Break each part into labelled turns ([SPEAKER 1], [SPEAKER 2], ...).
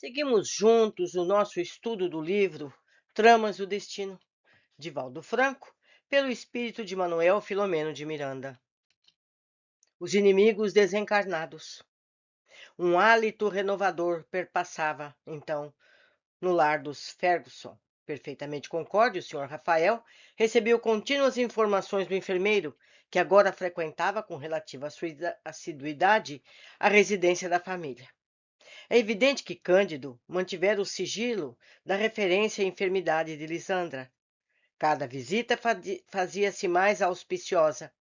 [SPEAKER 1] Seguimos juntos o nosso estudo do livro Tramas do Destino, de Valdo Franco, pelo espírito de Manuel Filomeno de Miranda. Os inimigos desencarnados. Um hálito renovador perpassava, então, no lar dos Ferguson. Perfeitamente concorde, o Sr. Rafael recebeu contínuas informações do enfermeiro, que agora frequentava com relativa assiduidade a residência da família. É evidente que Cândido mantivera o sigilo da referência à enfermidade de Lisandra. Cada visita fazia-se mais auspiciosa.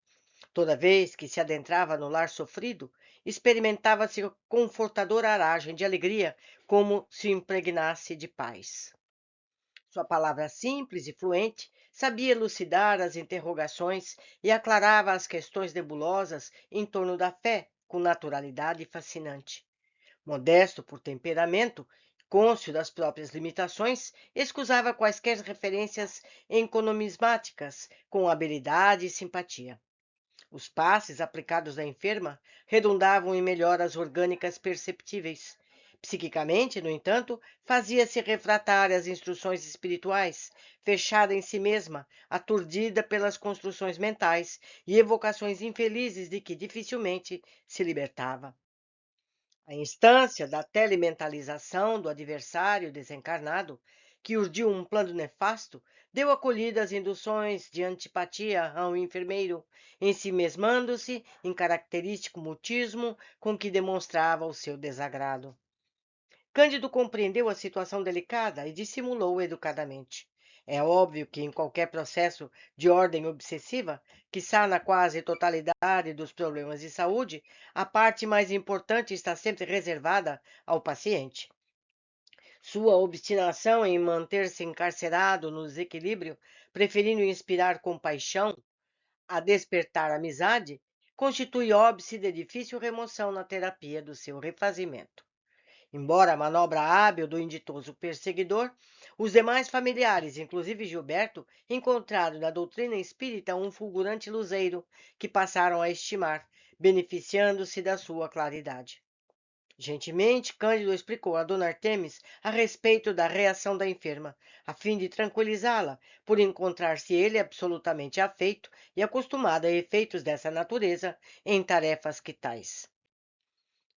[SPEAKER 1] Toda vez que se adentrava no lar sofrido, experimentava-se confortadora aragem de alegria, como se impregnasse de paz. Sua palavra simples e fluente sabia elucidar as interrogações e aclarava as questões nebulosas em torno da fé com naturalidade fascinante. Modesto por temperamento, cônscio das próprias limitações, escusava quaisquer referências economismáticas com habilidade e simpatia. Os passes aplicados à enferma redundavam em melhoras orgânicas perceptíveis. Psiquicamente, no entanto, fazia-se refratária às instruções espirituais, fechada em si mesma, aturdida pelas construções mentais e evocações infelizes de que dificilmente se libertava. A instância da telementalização do adversário desencarnado, que urdiu um plano nefasto, deu acolhida às induções de antipatia ao enfermeiro, ensimesmando-se em característico mutismo com que demonstrava o seu desagrado. Cândido compreendeu a situação delicada e dissimulou educadamente. É óbvio que em qualquer processo de ordem obsessiva, quiçá na quase totalidade dos problemas de saúde, a parte mais importante está sempre reservada ao paciente. Sua obstinação em manter-se encarcerado no desequilíbrio, preferindo inspirar compaixão a despertar amizade, constitui óbice de difícil remoção na terapia do seu refazimento. Embora a manobra hábil do inditoso perseguidor, os demais familiares, inclusive Gilberto, encontraram na doutrina espírita um fulgurante luzeiro que passaram a estimar, beneficiando-se da sua claridade. Gentilmente, Cândido explicou a Dona Artemis a respeito da reação da enferma, a fim de tranquilizá-la, por encontrar-se ele absolutamente afeito e acostumado a efeitos dessa natureza em tarefas que tais.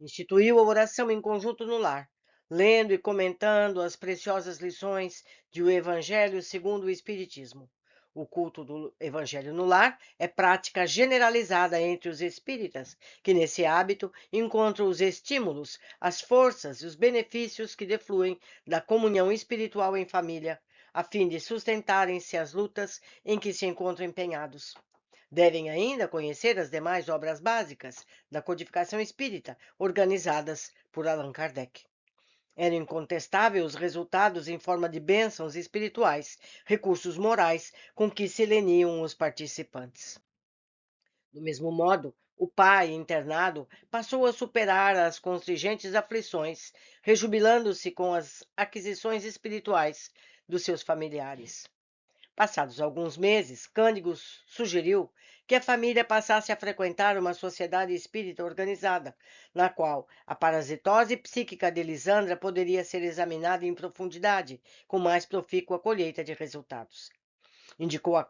[SPEAKER 1] Instituiu a oração em conjunto no lar, lendo e comentando as preciosas lições de O Evangelho segundo o Espiritismo. O culto do Evangelho no lar é prática generalizada entre os espíritas, que nesse hábito encontram os estímulos, as forças e os benefícios que defluem da comunhão espiritual em família, a fim de sustentarem-se as lutas em que se encontram empenhados. Devem ainda conhecer as demais obras básicas da codificação espírita, organizadas por Allan Kardec. Eram incontestáveis os resultados em forma de bênçãos espirituais, recursos morais com que se leniam os participantes. Do mesmo modo, o pai internado passou a superar as constringentes aflições, rejubilando-se com as aquisições espirituais dos seus familiares. Passados alguns meses, Cândido sugeriu que a família passasse a frequentar uma sociedade espírita organizada, na qual a parasitose psíquica de Lisandra poderia ser examinada em profundidade, com mais profícua colheita de resultados. Indicou a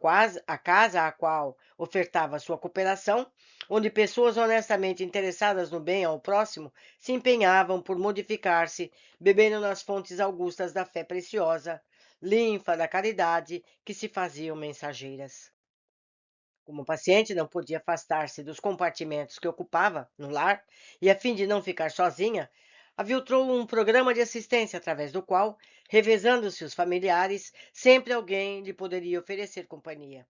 [SPEAKER 1] casa à qual ofertava sua cooperação, onde pessoas honestamente interessadas no bem ao próximo se empenhavam por modificar-se, bebendo nas fontes augustas da fé preciosa, linfa da caridade, que se faziam mensageiras. Como o paciente não podia afastar-se dos compartimentos que ocupava no lar, e a fim de não ficar sozinha, aviltrou um programa de assistência através do qual, revezando-se os familiares, sempre alguém lhe poderia oferecer companhia.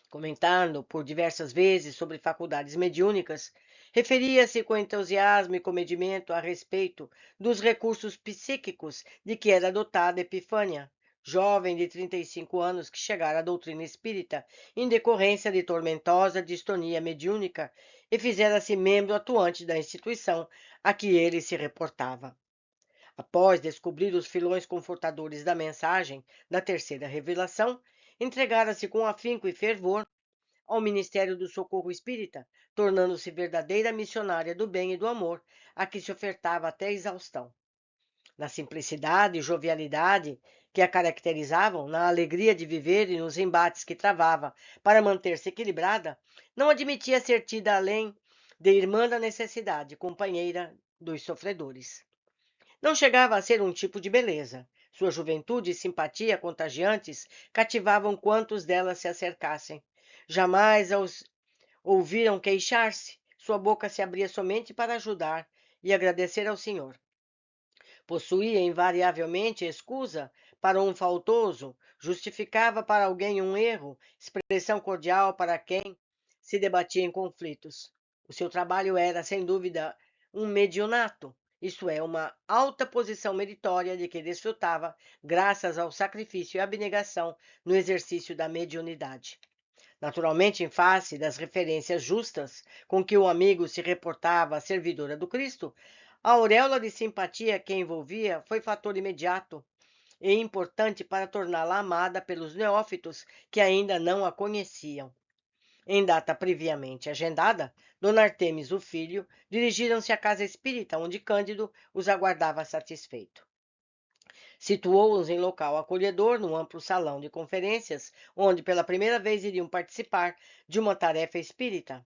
[SPEAKER 1] Comentando por diversas vezes sobre faculdades mediúnicas, referia-se com entusiasmo e comedimento a respeito dos recursos psíquicos de que era dotada Epifânia, jovem de 35 anos que chegara à doutrina espírita em decorrência de tormentosa distonia mediúnica e fizera-se membro atuante da instituição a que ele se reportava. Após descobrir os filões confortadores da mensagem da terceira revelação, entregara-se com afinco e fervor ao Ministério do Socorro Espírita, tornando-se verdadeira missionária do bem e do amor, a que se ofertava até exaustão. Na simplicidade e jovialidade que a caracterizavam, na alegria de viver e nos embates que travava para manter-se equilibrada, não admitia ser tida além de irmã da necessidade, companheira dos sofredores. Não chegava a ser um tipo de beleza. Sua juventude e simpatia contagiantes cativavam quantos delas se acercassem. Jamais os ouviram queixar-se. Sua boca se abria somente para ajudar e agradecer ao Senhor. Possuía invariavelmente escusa para um faltoso, justificava para alguém um erro, expressão cordial para quem se debatia em conflitos. O seu trabalho era, sem dúvida, um medionato, isto é, uma alta posição meritória de que desfrutava graças ao sacrifício e abnegação no exercício da mediunidade. Naturalmente, em face das referências justas com que o amigo se reportava à servidora do Cristo, a auréola de simpatia que envolvia foi fator imediato e importante para torná-la amada pelos neófitos que ainda não a conheciam. Em data previamente agendada, Dona Artemis, o filho, dirigiram-se à casa espírita, onde Cândido os aguardava satisfeito. Situou-os em local acolhedor, num amplo salão de conferências, onde pela primeira vez iriam participar de uma tarefa espírita.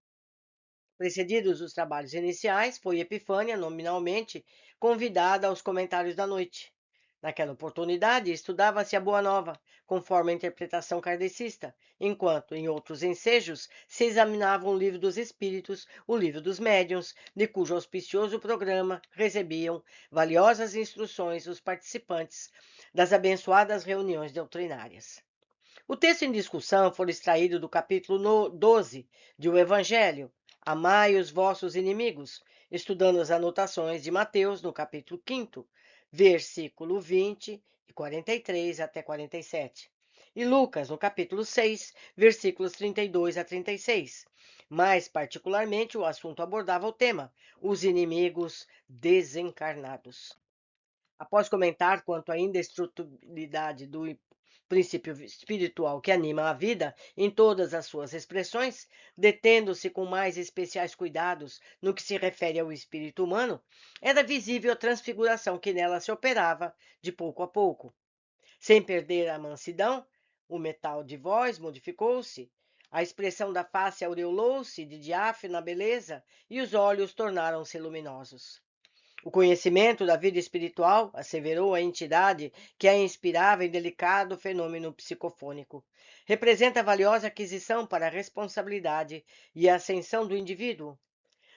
[SPEAKER 1] Precedidos os trabalhos iniciais, foi Epifânia, nominalmente, convidada aos comentários da noite. Naquela oportunidade, estudava-se a Boa Nova, conforme a interpretação kardecista, enquanto, em outros ensejos, se examinava o Livro dos Espíritos, o Livro dos Médiuns, de cujo auspicioso programa recebiam valiosas instruções os participantes das abençoadas reuniões doutrinárias. O texto em discussão foi extraído do capítulo 12 de O Evangelho, Amai os vossos inimigos, estudando as anotações de Mateus no capítulo 5º, versículo 20 e 43 até 47, e Lucas no capítulo 6, versículos 32 a 36. Mais particularmente, o assunto abordava o tema: os inimigos desencarnados. Após comentar quanto à indestrutibilidade do princípio espiritual que anima a vida em todas as suas expressões, detendo-se com mais especiais cuidados no que se refere ao espírito humano, era visível a transfiguração que nela se operava de pouco a pouco. Sem perder a mansidão, o metal de voz modificou-se, a expressão da face aureolou-se de diáfana beleza e os olhos tornaram-se luminosos. O conhecimento da vida espiritual, asseverou a entidade que a inspirava em delicado fenômeno psicofônico, representa valiosa aquisição para a responsabilidade e a ascensão do indivíduo,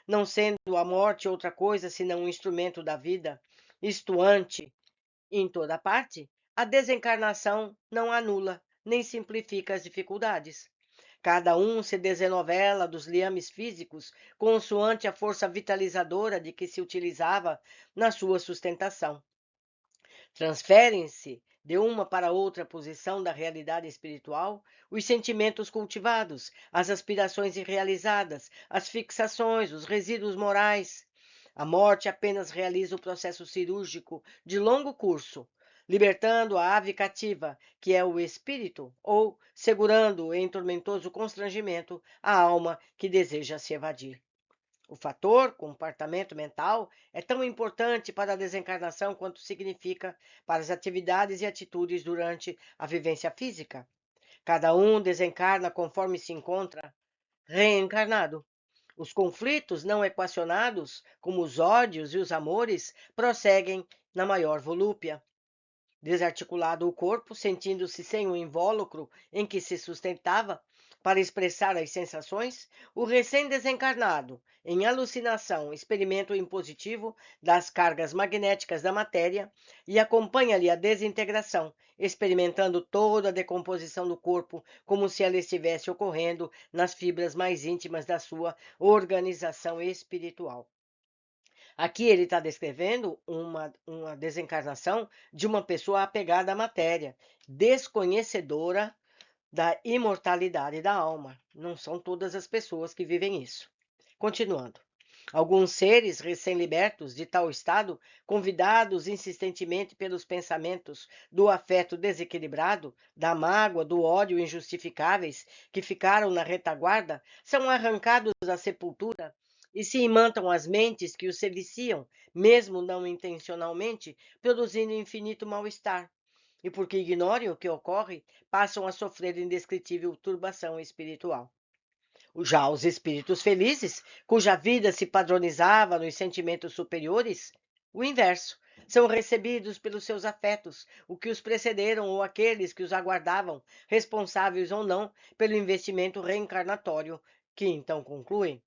[SPEAKER 1] não sendo a morte outra coisa senão um instrumento da vida, isto ante em toda parte, a desencarnação não anula nem simplifica as dificuldades. Cada um se desenovela dos liames físicos consoante a força vitalizadora de que se utilizava na sua sustentação. Transferem-se de uma para outra posição da realidade espiritual os sentimentos cultivados, as aspirações irrealizadas, as fixações, os resíduos morais. A morte apenas realiza o processo cirúrgico de longo curso, libertando a ave cativa, que é o espírito, ou segurando em tormentoso constrangimento a alma que deseja se evadir. O fator comportamento mental é tão importante para a desencarnação quanto significa para as atividades e atitudes durante a vivência física. Cada um desencarna conforme se encontra reencarnado. Os conflitos não equacionados, como os ódios e os amores, prosseguem na maior volúpia. Desarticulado o corpo, sentindo-se sem o invólucro em que se sustentava para expressar as sensações, o recém-desencarnado, em alucinação, experimenta o impositivo das cargas magnéticas da matéria e acompanha-lhe a desintegração, experimentando toda a decomposição do corpo como se ela estivesse ocorrendo nas fibras mais íntimas da sua organização espiritual. Aqui ele está descrevendo uma desencarnação de uma pessoa apegada à matéria, desconhecedora da imortalidade da alma. Não são todas as pessoas que vivem isso. Continuando. Alguns seres recém-libertos de tal estado, convidados insistentemente pelos pensamentos do afeto desequilibrado, da mágoa, do ódio injustificáveis que ficaram na retaguarda, são arrancados à sepultura e se imantam as mentes que os sediciam, mesmo não intencionalmente, produzindo infinito mal-estar. E porque ignorem o que ocorre, passam a sofrer indescritível turbação espiritual. Já os espíritos felizes, cuja vida se padronizava nos sentimentos superiores, o inverso, são recebidos pelos seus afetos, o que os precederam ou aqueles que os aguardavam, responsáveis ou não pelo investimento reencarnatório, que então concluem.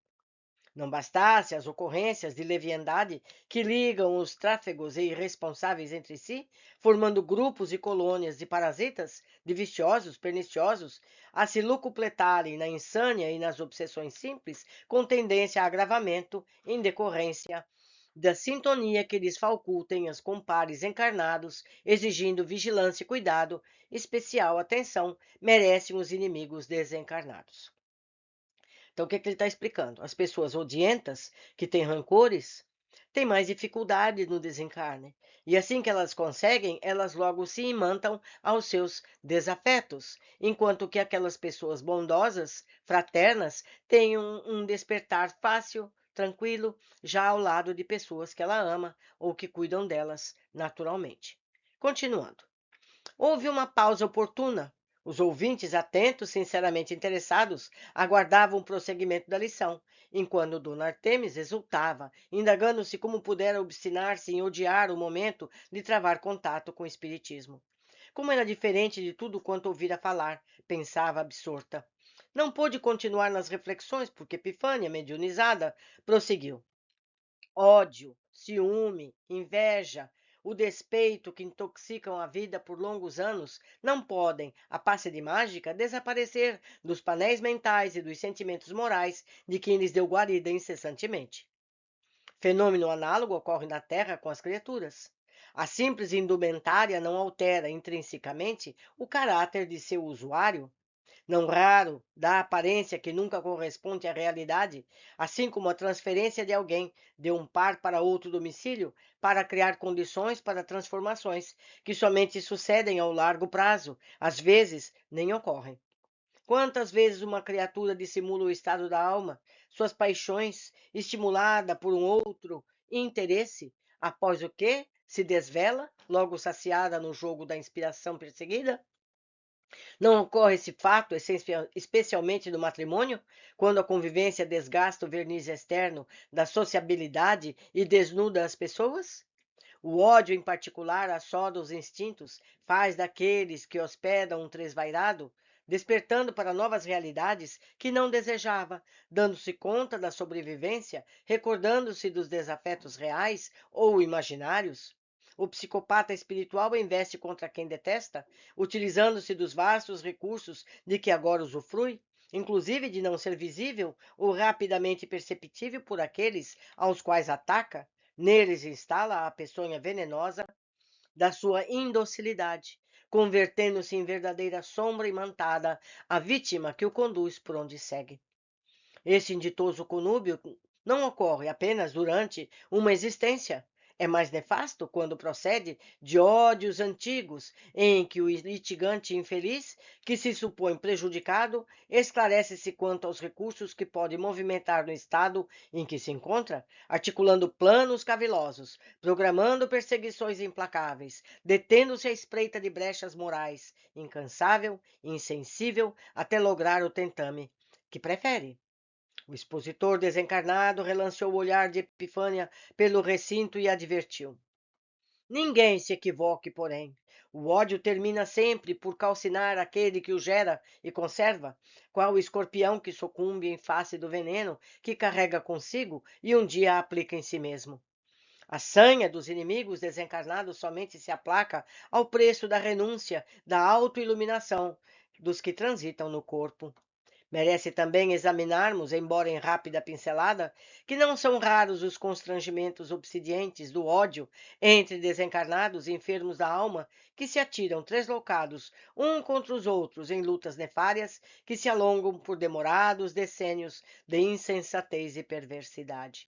[SPEAKER 1] Não bastasse as ocorrências de leviandade que ligam os tráfegos e irresponsáveis entre si, formando grupos e colônias de parasitas, de viciosos, perniciosos, a se locupletarem na insânia e nas obsessões simples, com tendência a agravamento em decorrência da sintonia que lhes facultem as compares encarnados, exigindo vigilância e cuidado, especial atenção, merecem os inimigos desencarnados. Então, o que ele está explicando? As pessoas odientas, que têm rancores, têm mais dificuldade no desencarne. E assim que elas conseguem, elas logo se imantam aos seus desafetos, enquanto que aquelas pessoas bondosas, fraternas, têm um despertar fácil, tranquilo, já ao lado de pessoas que ela ama ou que cuidam delas naturalmente. Continuando. Houve uma pausa oportuna. Os ouvintes, atentos, sinceramente interessados, aguardavam o prosseguimento da lição, enquanto Dona Artemis exultava, indagando-se como pudera obstinar-se em odiar o momento de travar contato com o espiritismo. Como era diferente de tudo quanto ouvira falar, pensava absorta. Não pôde continuar nas reflexões, porque Epifânia, mediunizada, prosseguiu. Ódio, ciúme, inveja, o despeito que intoxicam a vida por longos anos não podem, a passe de mágica, desaparecer dos painéis mentais e dos sentimentos morais de quem lhes deu guarida incessantemente. Fenômeno análogo ocorre na Terra com as criaturas. A simples indumentária não altera intrinsecamente o caráter de seu usuário, não raro, dá aparência que nunca corresponde à realidade, assim como a transferência de alguém de um par para outro domicílio para criar condições para transformações que somente sucedem ao largo prazo, às vezes nem ocorrem. Quantas vezes uma criatura dissimula o estado da alma, suas paixões, estimulada por um outro interesse, após o que se desvela, logo saciada no jogo da inspiração perseguida? Não ocorre esse fato, especialmente no matrimônio, quando a convivência desgasta o verniz externo da sociabilidade e desnuda as pessoas? O ódio, em particular, assoda os instintos, faz daqueles que hospedam um tresvairado, despertando para novas realidades que não desejava, dando-se conta da sobrevivência, recordando-se dos desafetos reais ou imaginários. O psicopata espiritual investe contra quem detesta, utilizando-se dos vastos recursos de que agora usufrui, inclusive de não ser visível ou rapidamente perceptível por aqueles aos quais ataca. Neles instala a peçonha venenosa da sua indocilidade, convertendo-se em verdadeira sombra imantada, a vítima que o conduz por onde segue. Esse inditoso conúbio não ocorre apenas durante uma existência. É mais nefasto quando procede de ódios antigos, em que o litigante infeliz, que se supõe prejudicado, esclarece-se quanto aos recursos que pode movimentar no estado em que se encontra, articulando planos cavilosos, programando perseguições implacáveis, detendo-se à espreita de brechas morais, incansável, insensível, até lograr o tentame, que prefere. O expositor desencarnado relanceou o olhar de Epifânia pelo recinto e advertiu. Ninguém se equivoque, porém. O ódio termina sempre por calcinar aquele que o gera e conserva, qual o escorpião que sucumbe em face do veneno que carrega consigo e um dia aplica em si mesmo. A sanha dos inimigos desencarnados somente se aplaca ao preço da renúncia, da autoiluminação dos que transitam no corpo. Merece também examinarmos, embora em rápida pincelada, que não são raros os constrangimentos obsidiantes do ódio entre desencarnados e enfermos da alma que se atiram tresloucados um contra os outros em lutas nefárias que se alongam por demorados decênios de insensatez e perversidade.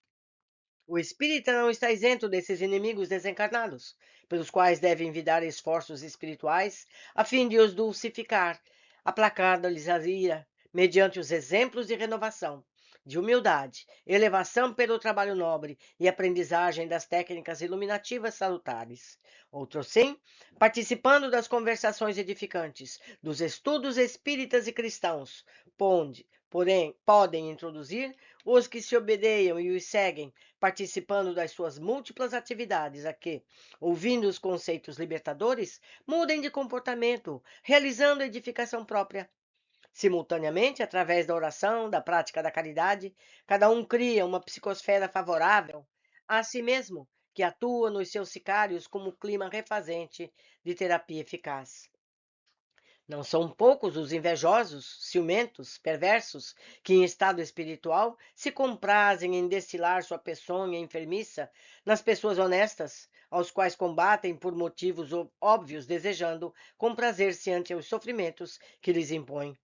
[SPEAKER 1] O espírita não está isento desses inimigos desencarnados, pelos quais deve envidar esforços espirituais a fim de os dulcificar, aplacando-lhes a ira, mediante os exemplos de renovação, de humildade, elevação pelo trabalho nobre e aprendizagem das técnicas iluminativas salutares. Outro sim, participando das conversações edificantes, dos estudos espíritas e cristãos, onde, porém, podem introduzir os que se obedeiam e os seguem, participando das suas múltiplas atividades a que, ouvindo os conceitos libertadores, mudem de comportamento, realizando edificação própria. Simultaneamente, através da oração, da prática da caridade, cada um cria uma psicosfera favorável a si mesmo, que atua nos seus sicários como clima refazente de terapia eficaz. Não são poucos os invejosos, ciumentos, perversos, que em estado espiritual se comprazem em destilar sua peçonha enfermiça nas pessoas honestas, aos quais combatem por motivos óbvios, desejando comprazer-se ante os sofrimentos que lhes impõem.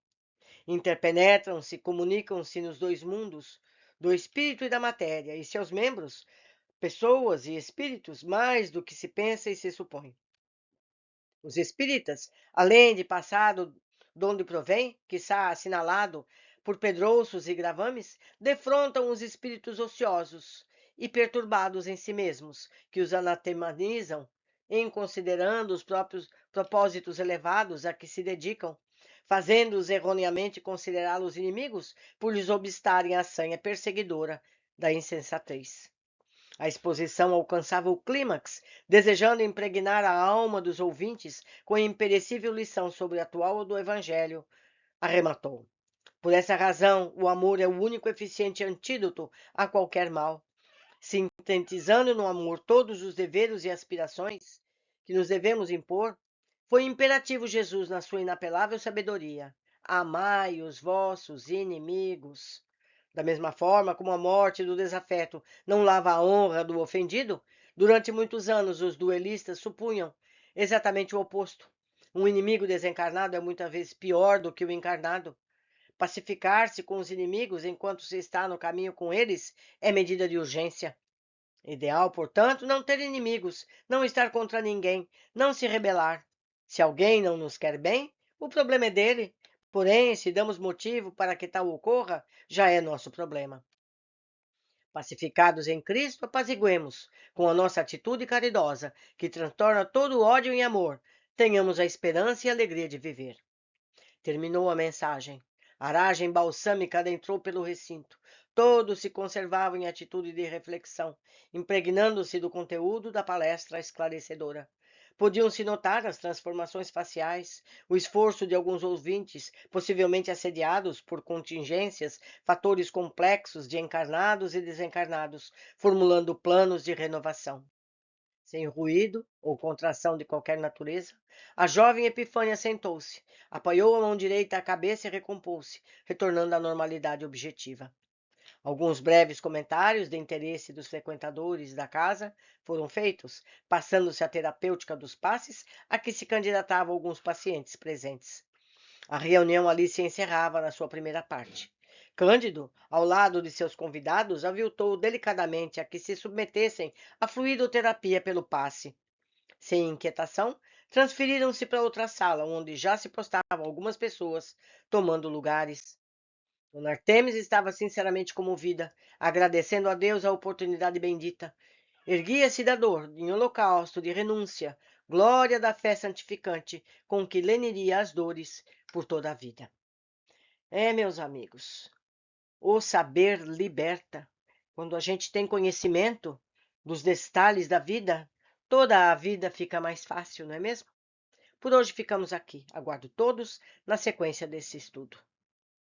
[SPEAKER 1] Interpenetram-se, comunicam-se nos dois mundos, do espírito e da matéria, e seus membros, pessoas e espíritos, mais do que se pensa e se supõe. Os espíritas, além de passado donde provém, quiçá assinalado por pedrouços e gravames, defrontam os espíritos ociosos e perturbados em si mesmos, que os anatemanizam, em considerando os próprios propósitos elevados a que se dedicam, fazendo-os erroneamente considerá-los inimigos por lhes obstarem a sanha perseguidora da insensatez. A exposição alcançava o clímax, desejando impregnar a alma dos ouvintes com a imperecível lição sobre o atual do Evangelho, arrematou. Por essa razão, o amor é o único eficiente antídoto a qualquer mal. Sintetizando no amor todos os deveres e aspirações que nos devemos impor, foi imperativo Jesus na sua inapelável sabedoria: amai os vossos inimigos. Da mesma forma como a morte do desafeto não lava a honra do ofendido, durante muitos anos os duelistas supunham exatamente o oposto. Um inimigo desencarnado é muitas vezes pior do que o encarnado. Pacificar-se com os inimigos enquanto se está no caminho com eles é medida de urgência. Ideal, portanto, não ter inimigos, não estar contra ninguém, não se rebelar. Se alguém não nos quer bem, o problema é dele. Porém, se damos motivo para que tal ocorra, já é nosso problema. Pacificados em Cristo, apaziguemos, com a nossa atitude caridosa, que transtorna todo ódio em amor, tenhamos a esperança e a alegria de viver. Terminou a mensagem. A aragem balsâmica adentrou pelo recinto. Todos se conservavam em atitude de reflexão, impregnando-se do conteúdo da palestra esclarecedora. Podiam-se notar as transformações faciais, o esforço de alguns ouvintes, possivelmente assediados por contingências, fatores complexos de encarnados e desencarnados, formulando planos de renovação. Sem ruído ou contração de qualquer natureza, a jovem Epifânia sentou-se, apoiou a mão direita à cabeça e recompôs-se, retornando à normalidade objetiva. Alguns breves comentários de interesse dos frequentadores da casa foram feitos, passando-se a terapêutica dos passes a que se candidatavam alguns pacientes presentes. A reunião ali se encerrava na sua primeira parte. Cândido, ao lado de seus convidados, aviltou delicadamente a que se submetessem à fluidoterapia pelo passe. Sem inquietação, transferiram-se para outra sala, onde já se postavam algumas pessoas, tomando lugares. Dona Artemis estava sinceramente comovida, agradecendo a Deus a oportunidade bendita. Erguia-se da dor, em holocausto de renúncia, glória da fé santificante, com que leniria as dores por toda a vida. Meus amigos, o saber liberta. Quando a gente tem conhecimento dos detalhes da vida, toda a vida fica mais fácil, não é mesmo? Por hoje ficamos aqui. Aguardo todos na sequência desse estudo.